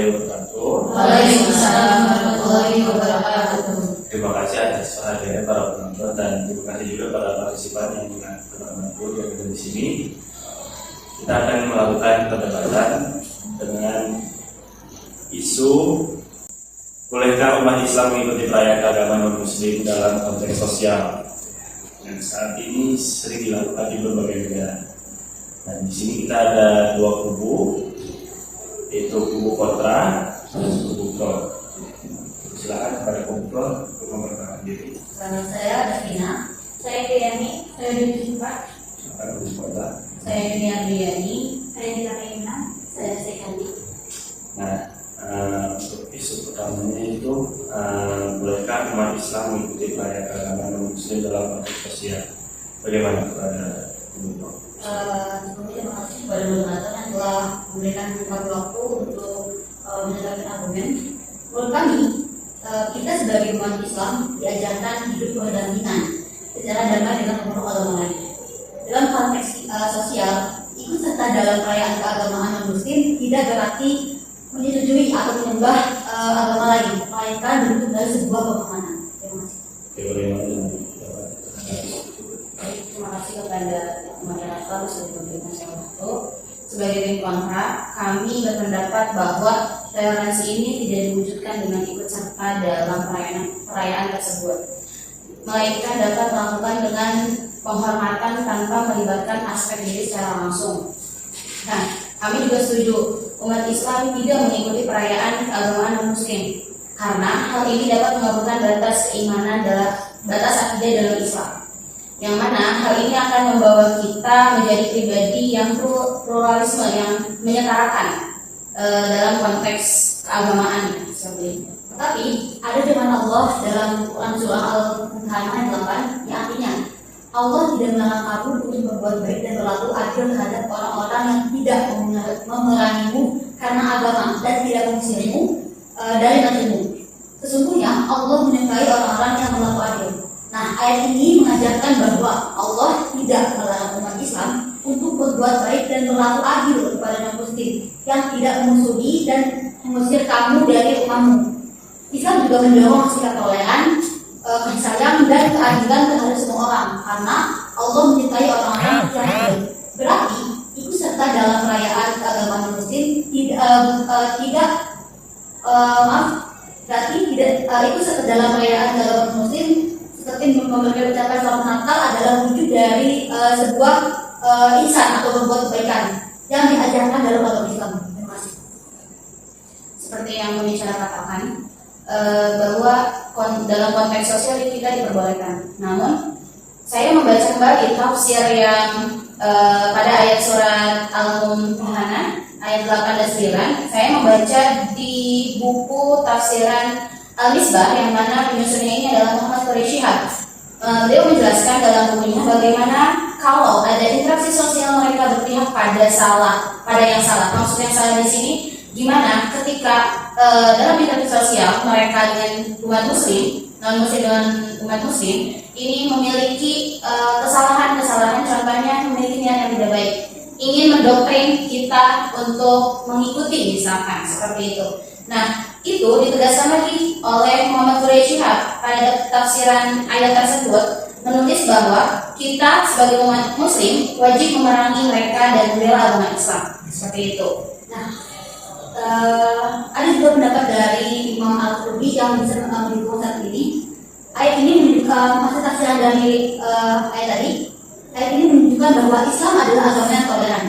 warahmatullahi wabarakatuh. Waalaikumsalam warahmatullahi wabarakatuh. Terima kasih atas perhatiannya para penonton dan terima kasih juga para partisipan yang menonton yang ada di sini. Kita akan melakukan perdebatan dengan isu bolehkah umat Islam mengikuti perayaan agama non-Muslim dalam konteks sosial yang saat ini sering dilakukan di berbagai negara. Dan di sini kita ada dua kubu, yaitu kubu kontra dan kubu pro. Silakan kepada kubu pro untuk memperkenalkan diri. Nama saya Davina, saya Diani, saya Dinta, Silakan kubu kontra. saya Diani, saya Dina, saya Sekali. Nah, untuk isu pertamanya itu bolehkah umat Islam mengikuti perayaan agama non-Muslim dalam konteks sosial? Bagaimana kepada kubu pro? Sebelumnya terima kasih kepada moderator yang telah memberikan waktu untuk menjelaskan argumen. Menurut kami, kita sebagai umat Islam diajarkan hidup berdampingan secara damai dengan pemeluk agama lain. Dalam konteks sosial, ikut serta dalam perayaan keagamaan non-Muslim tidak berarti menyetujui atau menyembah agama lain, melainkan bentuk dari sebuah pemahaman. Terima kasih. Terima kasih kepada moderator sudah memberikan saya waktu. Sebagai tim kontra, kami berpendapat bahwa toleransi ini tidak diwujudkan dengan ikut serta dalam perayaan tersebut, melainkan dapat dilakukan dengan penghormatan tanpa melibatkan aspek diri secara langsung. Nah, kami juga setuju umat Islam tidak mengikuti perayaan keagamaan non-Muslim karena hal ini dapat mengabulkan batas keimanan dalam batas akidah dalam Islam, yang mana hal ini akan membawa kita menjadi pribadi yang pluralisme, yang menyetarakan dalam konteks keagamaan seperti itu. Tetapi ada firman Allah dalam Quran surah Al-Mumtahanah ayat 8 yang artinya Allah tidak melarang kamu untuk berbuat baik dan berlaku adil terhadap orang-orang yang tidak memerangimu karena agama dan tidak mengusirmu dari negerimu. Sesungguhnya Allah menyukai orang-orang yang berlaku adil. Nah, ayat ini mengajarkan bahwa Allah tidak melarang umat Islam untuk berbuat baik dan berlaku adil kepada non-Muslim yang tidak memusuhi dan mengusir kamu dari rumahmu. Islam juga mendorong sikap toleran, kasih sayang dan keadilan terhadap semua orang karena Allah menyukai orang-orang yang baik. Berarti ikut serta dalam perayaan keagamaan non-Muslim ikut serta dalam perayaan keagamaan Muslim seperti memberikan ucapan selamat Natal adalah wujud dari sebuah ihsan atau berbuat kebaikan yang diajarkan dalam agama Islam. Terima kasih. Seperti yang pembicara katakan, bahwa dalam konteks sosial kita diperbolehkan. Namun, saya membaca kembali tafsir yang pada ayat surat Al-Mumtahanah ayat 8 dan 9. Saya membaca di buku tafsiran Al-Misbah yang mana penyusunnya ini adalah Muhammad Quraisyihab. Beliau menjelaskan dalam bukunya bagaimana kalau ada interaksi sosial mereka berpihak pada yang salah. Maksud yang salah di sini gimana ketika dalam interaksi sosial mereka dengan umat Muslim, non-Muslim dengan umat Muslim ini memiliki kesalahan-kesalahan, contohnya memiliki niat yang tidak baik, ingin mendoktrin kita untuk mengikuti misalkan seperti itu. Nah, itu ditegaskan lagi oleh Muhammad Quraisyihab pada tafsiran ayat tersebut, menulis bahwa kita sebagai umat Muslim wajib memerangi mereka dan membela agama Islam seperti itu. Nah, ada juga pendapat dari Imam Al-Qurtubi yang bisa mendukung saat ini. Ayat ini menunjukkan maksud tafsiran dari ayat tadi. Ayat ini menunjukkan bahwa Islam adalah agama yang toleran.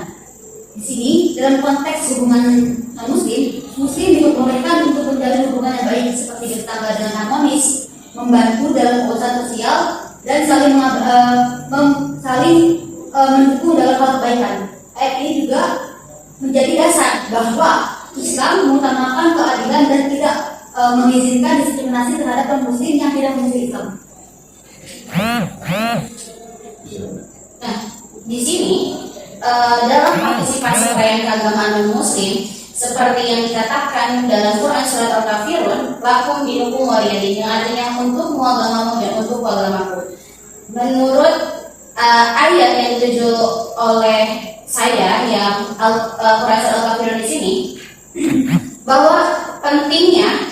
Di sini dalam konteks hubungan Muslim diperbolehkan untuk menjalin hubungan yang baik seperti bertetangga dengan harmonis, membantu dalam urusan sosial dan saling mendukung dalam hal kebaikan. Ayat ini juga menjadi dasar bahwa Islam mengutamakan keadilan dan tidak mengizinkan diskriminasi terhadap non-Muslim yang tidak mengikuti Islam. Nah, di sini dalam partisipasi perayaan keagamaan non-Muslim seperti yang dikatakan dalam Quran surat Al-Kafirun, lakum dinukum waliyadin, yang artinya untukmu agamamu dan untukku agamaku. Menurut ayat yang dituju oleh saya yang Quran surat Al-Kafirun di sini, bahwa pentingnya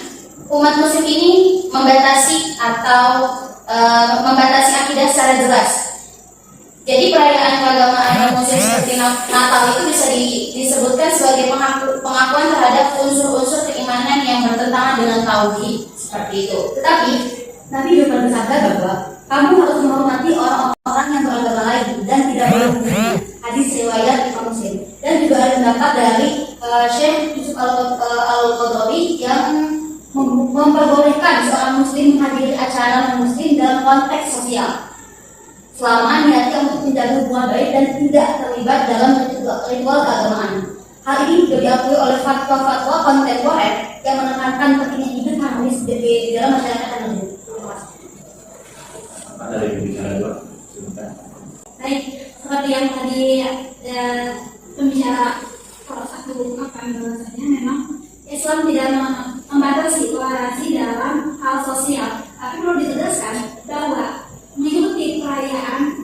umat muslim ini membatasi atau membatasi akidah secara jelas. Jadi perayaan keagamaan muslim seperti Natal itu bisa disebutkan sebagai pengakuan terhadap unsur-unsur keimanan yang bertentangan dengan tauhid seperti itu. Tetapi Nabi juga bersabda bahwa kamu harus menghormati orang-orang yang beragama lain dan tidak boleh membunuh. Hadis riwayat Imam Muslim. Dan juga ada pendapat dari Syekh Yusuf Al-Qadhawi yang memperbolehkan seorang muslim menghadiri acara non-muslim dalam konteks sosial selama niatnya untuk menjaga hubungan baik dan tidak terlibat dalam ritual keagamaan. Hal ini juga diakui oleh fatwa-fatwa kontemporer yang menekankan pentingnya hidup harmonis di dalam masyarakat yang lebih. Apa dari pembicara dua? Baik, seperti yang tadi pembicara salah satu akan bahwasanya memang Islam tidak membatasi toleransi dalam hal sosial, tapi perlu ditegaskan bahwa mengikuti perayaan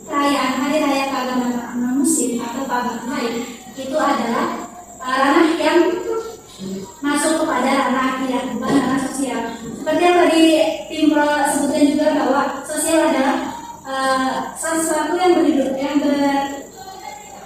hari raya keagamaan non-muslim atau keagamaan lain itu adalah ranah yang masuk kepada ranah akidah, bukan ranah sosial. Seperti yang tadi tim pro sebutkan juga bahwa sosial adalah sesuatu yang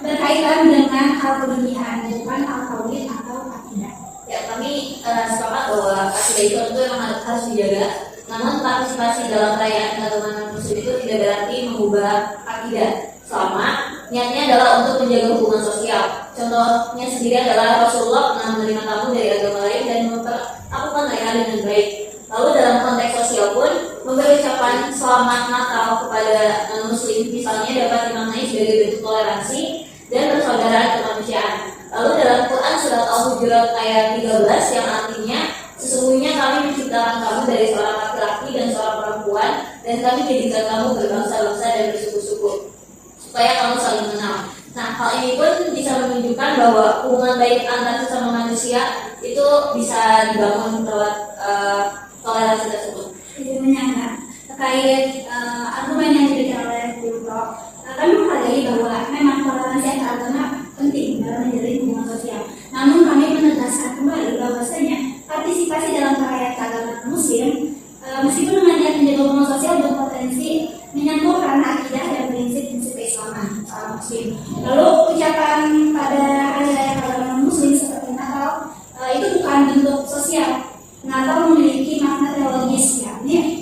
berkaitan dengan hal keduniaan, bukan hal tauhid atau akidah. Ya, kami sepakat bahwa akidah itu tentu memang harus dijaga. Namun partisipasi dalam perayaan keagamaan muslim itu tidak berarti mengubah akidah, selama niatnya adalah untuk menjaga hubungan sosial. Contohnya sendiri adalah Rasulullah pernah menerima tamu dari agama lain dan memperlakukan mereka dengan baik. Lalu dalam konteks sosial pun memberi ucapan selamat Natal kepada non-muslim misalnya dapat dimaknai sebagai bentuk toleransi dan persaudaraan kemanusiaan. Lalu dalam Quran surat Al-Hujurat ayat 13 yang artinya sesungguhnya kami menciptakan kamu dari seorang laki-laki dan seorang perempuan dan kami jadikan kamu berbangsa-bangsa dan bersuku-suku supaya kamu saling mengenal. Nah, hal ini pun bisa menunjukkan bahwa hubungan baik antar sesama manusia itu bisa dibangun lewat toleransi tersebut. Menyangka terkait argumen yang diberikan oleh Guru Pro, kami menghargai bahwa memang toleransi antar agama penting dalam menjalin hubungan sosial. Namun kami menegaskan kembali bahwasanya partisipasi dalam perayaan keagamaan muslim meskipun dengan niat menjaga hubungan sosial berpotensi menyangkut ranah akidah dan prinsip-prinsip keislaman seorang muslim. Lalu ucapan pada hari raya keagamaan muslim seperti Natal itu bukan bentuk sosial. Natal memiliki makna teologis, yakni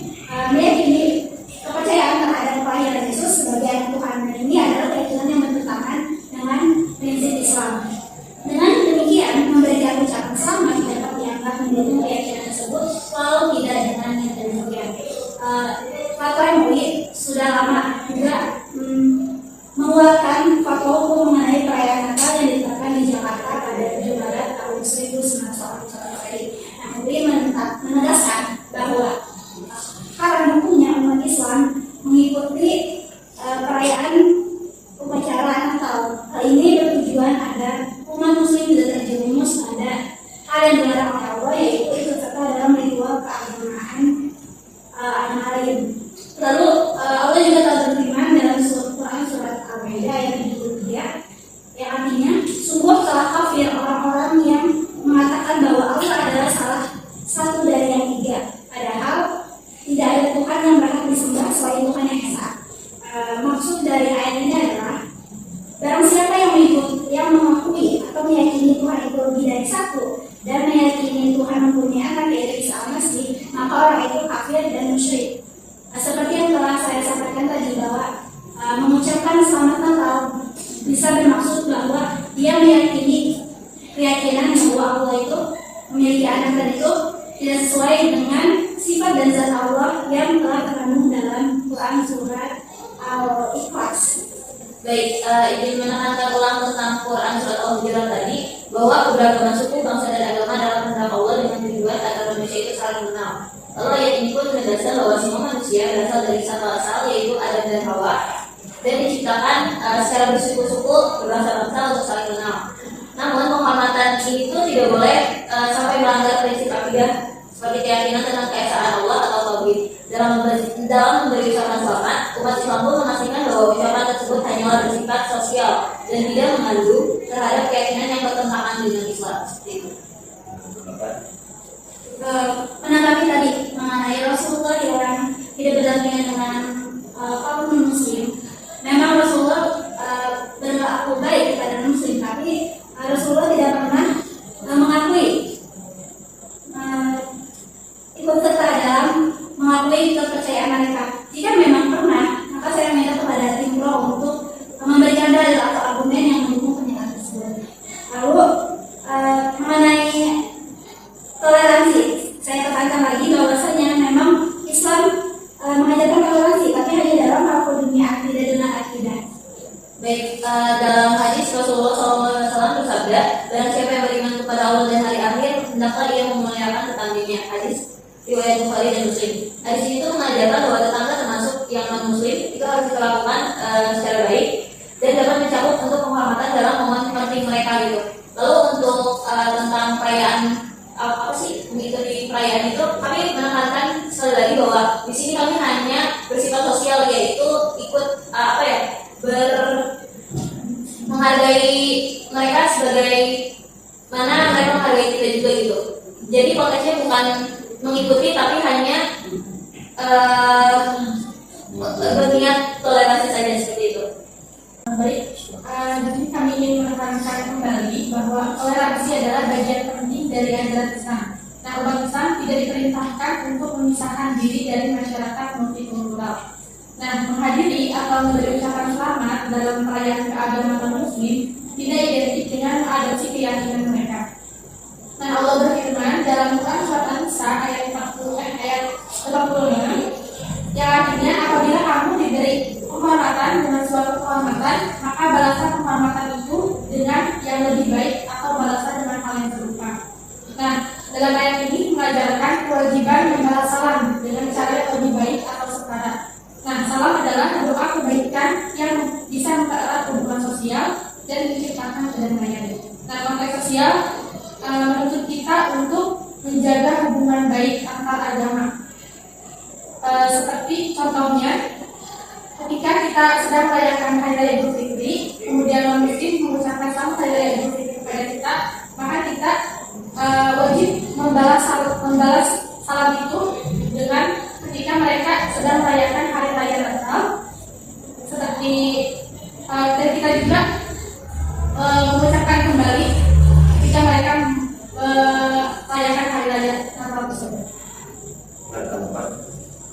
meyakini kepercayaan terhadap kelahiran Yesus sebagai anak Tuhan, dan ini adalah keyakinan yang bertentangan dengan prinsip Islam. Dengan demikian, memberikan ucapan selamat dapat dianggap mendukung keyakinan tersebut, walau tidak dengan niat demikian. Fatwa MUI sudah lama juga mengeluarkan fatwa hukum mengenai perayaan Natal yang ditetapkan di Jakarta pada 7 Maret tahun 1941. MUI menegaskan bahwa karena hukumnya umat Islam mengikuti perayaan upacara Natal. Hal ini bertujuan agar umat muslim tidak terjerumus pada hal yang dilarang oleh Allah, yaitu ikut serta dalam ritual keagamaan agama lain. Lalu Allah juga telah berfirman dalam surat Al-Maidah ayat 73 yang artinya sungguh telah kafir orang-orang yang mengatakan bahwa Allah adalah salah satu dari yang tiga, padahal tidak ada Tuhan yang berhak disembah selain Tuhan yang esa. Maksud dari ayat ini adalah barang siapa yang mengakui atau meyakini Tuhan itu lebih dari satu dan meyakini Tuhan mempunyai anak yaitu Isa Al-Masih, maka orang itu kafir dan musyrik. Seperti yang telah saya sampaikan tadi bahwa mengucapkan selamat Natal bisa bermaksud bahwa dia meyakini keyakinan bahwa Allah itu memiliki anak dan itu tidak sesuai dengan sifat dan zat Allah yang telah terkandung dalam Quran surat Al-Ikhlas. Baik, izin menekankan ulang tentang Quran surat Al-Hujurat tadi bahwa keberagaman suku, bangsa dan agama dalam kehendak Allah dengan tujuan agar manusia itu saling mengenal. Lalu ayat ini pun menegaskan bahwa semua manusia berasal dari satu asal yaitu Adam dan Hawa dan diciptakan secara bersuku-suku berbangsa-bangsa untuk saling mengenal. Namun penghormatan ini itu tidak boleh sampai melanggar prinsip akidah seperti keyakinan tentang keesaan Allah atau tauhid. Dalam memberi ucapan selamat, umat Islam pun memastikan bahwa ucapan tersebut hanyalah bersifat sosial dan tidak mengandung terhadap keyakinan yang bertentangan dengan Islam. Seperti itu. menanggapi tadi mengenai Rasulullah yang hidup berdampingan dengan kaum muslim. Memang Rasulullah berlaku baik kepada muslim, tapi Rasulullah tidak pernah mengakui ikut serta dalam mengakui kepercayaan mereka. Jika memang pernah, maka saya minta kepada tim pro untuk memberikan dalil atau argumen yang mendukung pernyataan tersebut. Lalu mengenai toleransi, saya katakan lagi bahwasanya memang Islam mengajarkan toleransi, tapi hanya dalam hal dunia akidah dengan akidah. Baik, dalam hadis Rasulullah SAW bersabda, barang siapa yang beriman kepada Allah dan hari akhir, hendaklah ia memuliakan tetangganya. Hadis riwayat Bukhari dan Muslim. Hadis itu mengajarkan bahwa tetangga termasuk yang non Muslim itu harus diperlakukan secara baik dan dapat mencakup untuk penghormatan dalam momen penting mereka gitu. Lalu untuk tentang perayaan apa sih mengikuti perayaan itu, kami menekankan sekali lagi bahwa di sini kami hanya bersifat sosial, yaitu ikut menghargai mereka sebagai mana mereka menghargai kita juga gitu. Jadi konteksnya bukan mengikuti tapi hanya berniat toleransi saja seperti itu. Baik, jadi kami ingin menekankan kembali bahwa toleransi adalah bagian penting dari ajaran Islam. Nah, umat Islam tidak diperintahkan untuk memisahkan diri dari masyarakat multikultural. Nah, menghadiri atau memberi ucapan selamat dalam perayaan keagamaan Muslim tidak identik dengan mengadopsi keyakinan mereka. Nah, Allah berfirman dalam Quran surat An-Nisa ayat 86 yang artinya apabila kamu diberi penghormatan dengan suatu kehormatan, maka balasan penghormatan itu dengan yang lebih baik atau balasan dengan hal yang serupa. Nah, dalam ayat ini mengajarkan kewajiban membalas salam dengan cara yang lebih baik atau setara. Nah, salam adalah doa kebaikan yang bisa mempererat hubungan sosial dan menciptakan kedamaian. Nah, konteks sosial menuntut kita untuk menjaga hubungan baik antar agama. Seperti contohnya, ketika kita sedang merayakan Hari Raya Idul Fitri, kemudian non muslim mengucapkan selamat Hari Raya Idul Fitri kepada kita, maka kita wajib membalas salam itu dengan ketika mereka sedang merayakan Hari Raya Natal, seperti dan kita juga mengucapkan kembali ketika mereka merayakan Hari Raya Natal tersebut.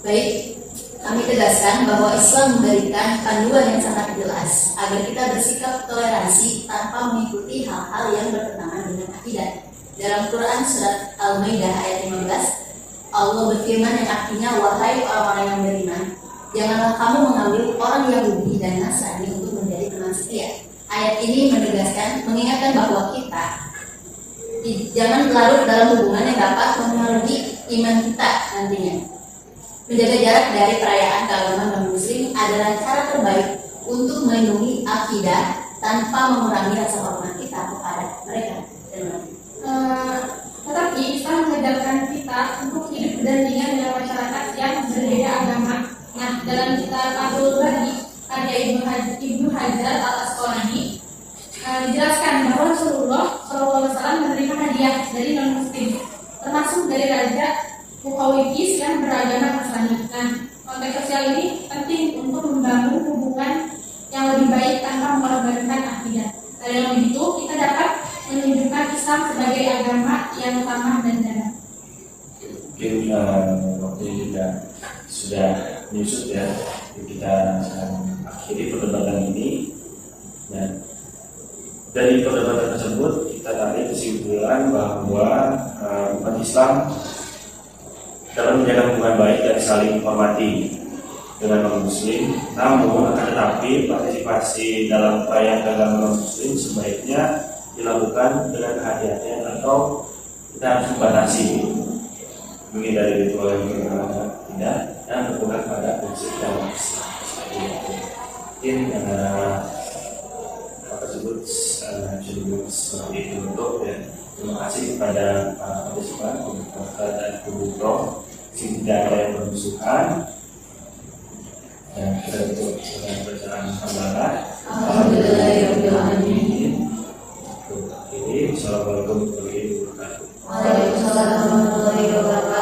Baik, kami tegaskan bahwa Islam memberikan panduan yang sangat jelas agar kita bersikap toleransi tanpa mengikuti hal-hal yang bertentangan dengan akidah. Dalam Quran surat Al-Maidah ayat 15, Allah berfirman yang artinya, wahai orang-orang yang beriman, janganlah kamu mengambil orang Yahudi dan Nasrani untuk menjadi teman setia. Ayat ini mengingatkan bahwa kita jangan larut dalam hubungan yang dapat mempengaruhi iman kita nantinya. Menjaga jarak dari perayaan keagamaan non-muslim adalah cara terbaik untuk melindungi akidah tanpa mengurangi rasa hormat kita kepada mereka. Tetapi Islam mengajarkan kita untuk hidup berdampingan dengan masyarakat yang berbeda agama. Nah, dalam kitab Fathul Bari karya Ibnu Hajar Al-Asqalani dijelaskan bahwa Rasulullah SAW menerima hadiah dari non-muslim, termasuk dari Raja Muqawqis yang beragama Nasrani. Nah, konteks sosial ini penting untuk membangun hubungan yang lebih baik tanpa mengorbankan akidah. Dengan begitu, kita dapat menunjukkan Islam sebagai agama yang utama dan darah. Mungkin waktu juga sudah menyusut ya, kita akhiri perdebatan ini. Dan dari perdebatan tersebut kita tarik kesimpulan bahwa umat Islam dalam menjaga hubungan baik dan saling menghormati dengan non-muslim, namun akan tetapi partisipasi dalam perayaan agama non-muslim sebaiknya dilakukan dengan kehati-hatian atau kita harus membatasi menghindari ritual yang tidak dan berpegang pada prinsip dalam Islam. Mungkin hal tersebut cukup seperti itu untuk ya. Terima kasih kepada para partisipan, pemerintah dan Kubro. Tidak ada yang bermusuhan. Dan kita tutup dengan bacaan hamdalah. Alhamdulillahirobbilalamin. Assalamualaikum warahmatullahi wabarakatuh. warahmatullahi wabarakatuh.